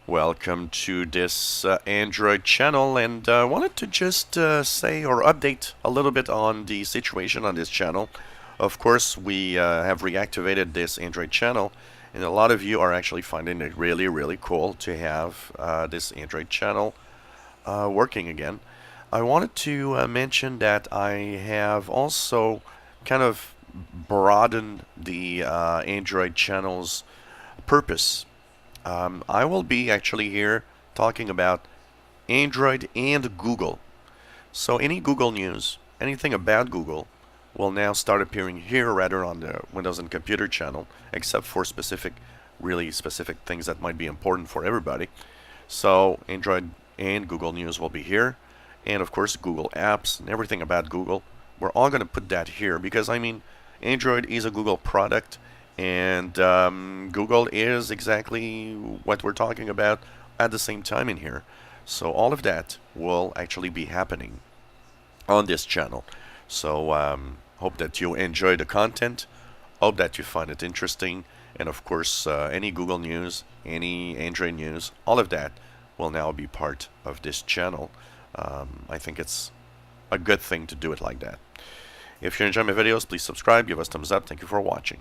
Welcome to this Android channel, and wanted to just say or update a little bit on the situation on this channel. Of course, we have reactivated this Android channel, and a lot of you are actually finding it really cool to have this Android channel working again. I wanted to mention that I have also kind of broadened the Android channel's purpose. I will be actually here talking about Android and Google. So any Google news, anything about Google, will now start appearing here rather on the Windows and Computer channel, except for really specific things that might be important for everybody. So Android and Google News will be here, and of course Google Apps and everything about Google. We're all going to put that here because Android is a Google product, and Google is exactly what we're talking about at the same time in here. So all of that will actually be happening on this channel. So hope that you enjoy the content, hope that you find it interesting, and of course any Google news, any Android news, all of that will now be part of this channel. I think it's a good thing to do it like that. If you enjoy my videos, please subscribe, give us thumbs up. Thank you for watching.